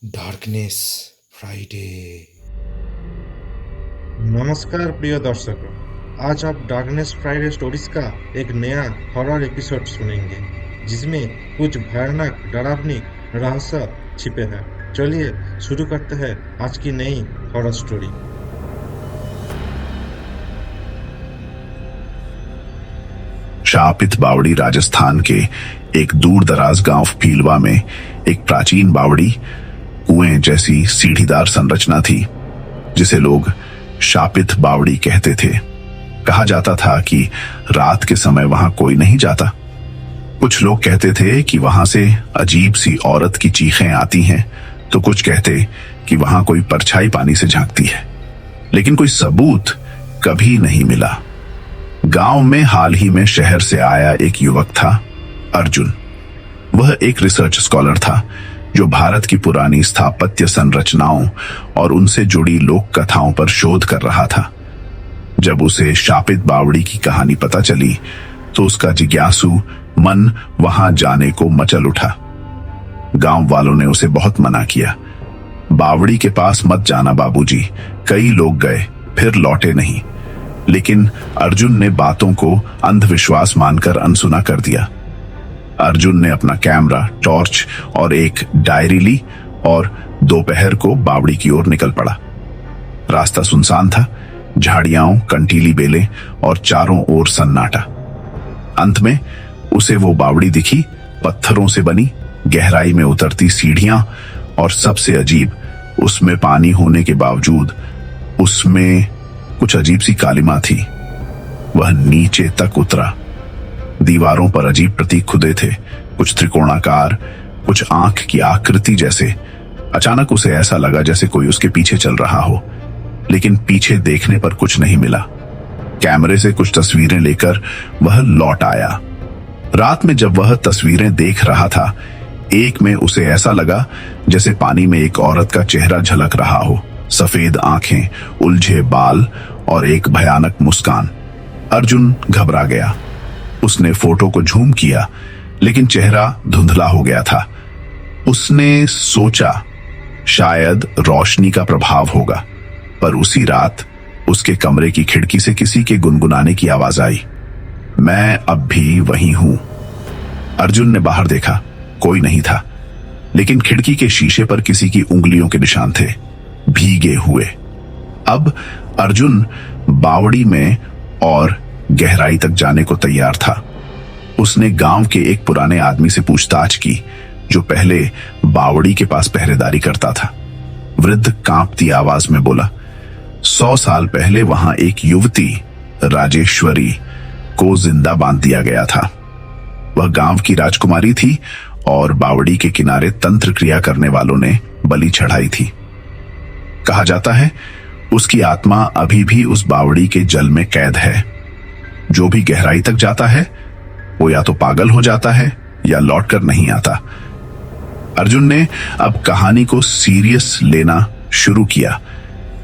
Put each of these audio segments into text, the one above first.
Darkness Friday. नमस्कार प्रिय दर्शकों। आज आप डार्कनेस फ्राइडे स्टोरीज का एक नया हॉरर एपिसोड सुनेंगे जिसमें कुछ भयानक डरावनी रहस्य छिपे हैं। चलिए शुरू करते हैं आज की नई हॉरर स्टोरी। शापित बावड़ी राजस्थान के एक दूर दराज गांव भीलवा में एक प्राचीन बावड़ी कुएं जैसी सीढ़ीदार संरचना थी जिसे लोग शापित बावड़ी कहते थे। कहा जाता था कि रात के समय वहां कोई नहीं जाता। कुछ लोग कहते थे कि वहां से अजीब सी औरत की चीखें आती हैं, तो कुछ कहते कि वहां कोई परछाई पानी से झांकती है, लेकिन कोई सबूत कभी नहीं मिला। गांव में हाल ही में शहर से आया एक युवक था, अर्जुन। वह एक रिसर्च स्कॉलर था जो भारत की पुरानी स्थापत्य संरचनाओं और उनसे जुड़ी लोक कथाओं पर शोध कर रहा था। जब उसे शापित बावड़ी की कहानी पता चली तो उसका जिज्ञासु मन वहां जाने को मचल उठा। गांव वालों ने उसे बहुत मना किया। बावड़ी के पास मत जाना बाबूजी। कई लोग गए फिर लौटे नहीं। लेकिन अर्जुन ने बातों को अंधविश्वास मानकर अनसुना कर दिया। अर्जुन ने अपना कैमरा, टॉर्च और एक डायरी ली और दोपहर को बावड़ी की ओर निकल पड़ा। रास्ता सुनसान था, झाड़ियां, कंटीली बेलें और चारों ओर सन्नाटा। अंत में उसे वो बावड़ी दिखी, पत्थरों से बनी, गहराई में उतरती सीढ़ियां, और सबसे अजीब, उसमें पानी होने के बावजूद उसमें कुछ अजीब सी कालिमा थी। वह नीचे तक उतरा। दीवारों पर अजीब प्रतीक खुदे थे, कुछ त्रिकोणाकार, कुछ आंख की आकृति जैसे। अचानक उसे ऐसा लगा जैसे कोई उसके पीछे चल रहा हो, लेकिन पीछे देखने पर कुछ नहीं मिला। कैमरे से कुछ तस्वीरें लेकर वह लौट आया। रात में जब वह तस्वीरें देख रहा था, एक में उसे ऐसा लगा जैसे पानी में एक औरत का चेहरा झलक रहा हो। सफेद आंखें, उलझे बाल और एक भयानक मुस्कान। अर्जुन घबरा गया। उसने फोटो को झूम किया, लेकिन चेहरा धुंधला हो गया था। उसने सोचा शायद रोशनी का प्रभाव होगा, पर उसी रात उसके कमरे की खिड़की से किसी के गुनगुनाने की आवाज आई, मैं अब भी वहीं हूं। अर्जुन ने बाहर देखा, कोई नहीं था, लेकिन खिड़की के शीशे पर किसी की उंगलियों के निशान थे, भीगे हुए। अब अर्जुन बावड़ी में और गहराई तक जाने को तैयार था। उसने गांव के एक पुराने आदमी से पूछताछ की जो पहले बावड़ी के पास पहरेदारी करता था। वृद्ध कांपती आवाज में बोला, 100 साल पहले वहां एक युवती राजेश्वरी को जिंदा बांध दिया गया था। वह गांव की राजकुमारी थी और बावड़ी के किनारे तंत्र क्रिया करने वालों ने बलि चढ़ाई थी। कहा जाता है उसकी आत्मा अभी भी उस बावड़ी के जल में कैद है। जो भी गहराई तक जाता है वो या तो पागल हो जाता है या लौटकर नहीं आता। अर्जुन ने अब कहानी को सीरियस लेना शुरू किया,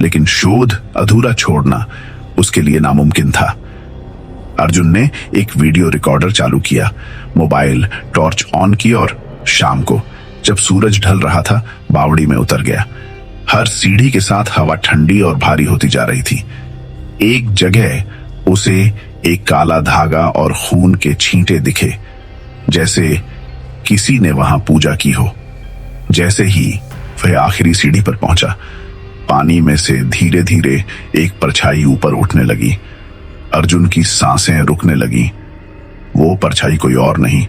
लेकिन शोध अधूरा छोड़ना उसके लिए नामुमकिन था। अर्जुन ने एक वीडियो रिकॉर्डर चालू किया, मोबाइल टॉर्च ऑन की और शाम को जब सूरज ढल रहा था बावड़ी में उतर गया। हर सीढ़ी के साथ हवा ठंडी और भारी होती जा रही थी। एक जगह उसे एक काला धागा और खून के छींटे दिखे, जैसे किसी ने वहां पूजा की हो। जैसे ही वह आखिरी सीढ़ी पर पहुंचा, पानी में से धीरे धीरे एक परछाई ऊपर उठने लगी। अर्जुन की सांसें रुकने लगी। वो परछाई कोई और नहीं,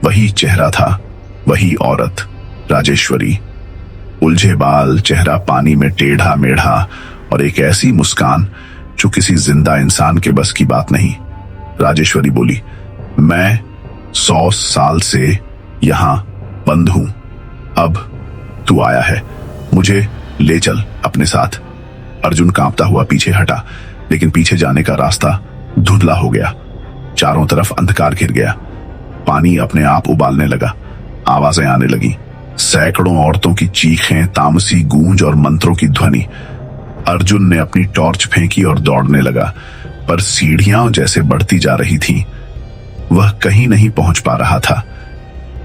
वही चेहरा था, वही औरत, राजेश्वरी। उलझे बाल, चेहरा पानी में टेढ़ा मेढ़ा और एक ऐसी मुस्कान जो किसी जिंदा इंसान के बस की बात नहीं। राजेश्वरी बोली, मैं 100 साल से यहां बंद हूं। अब तू आया है, मुझे ले चल अपने साथ। अर्जुन कांपता हुआ पीछे हटा, लेकिन पीछे जाने का रास्ता धुंधला हो गया। चारों तरफ अंधकार घिर गया। पानी अपने आप उबालने लगा। आवाजें आने लगी, सैकड़ों औरतों की चीखें, तामसी गूंज और मंत्रों की ध्वनि। अर्जुन ने अपनी टॉर्च फेंकी और दौड़ने लगा, पर सीढ़ियां जैसे बढ़ती जा रही थीं। वह कहीं नहीं पहुंच पा रहा था।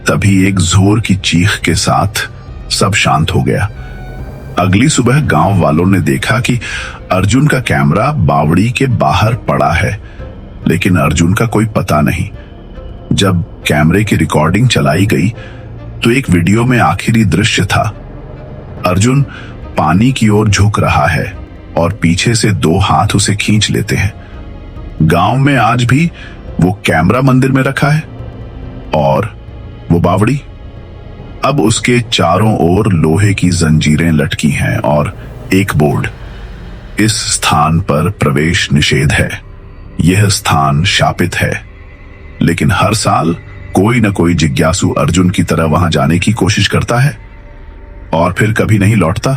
तभी एक जोर की चीख के साथ सब शांत हो गया। अगली सुबह गांव वालों ने देखा कि अर्जुन का कैमरा बावड़ी के बाहर पड़ा है, लेकिन अर्जुन का कोई पता नहीं। जब कैमरे की रिकॉर्डिंग चलाई गई तो एक वीडियो में आखिरी दृश्य था। अर्जुन पानी की ओर झुक रहा है और पीछे से 2 हाथ उसे खींच लेते हैं। गांव में आज भी वो कैमरा मंदिर में रखा है और वो बावड़ी। अब उसके चारों ओर लोहे की जंजीरें लटकी हैं और एक बोर्ड, इस स्थान पर प्रवेश निषेध है। यह स्थान शापित है, लेकिन हर साल कोई न कोई जिज्ञासु अर्जुन की तरह वहां जाने की कोशिश करता है और फिर कभी नहीं लौटता।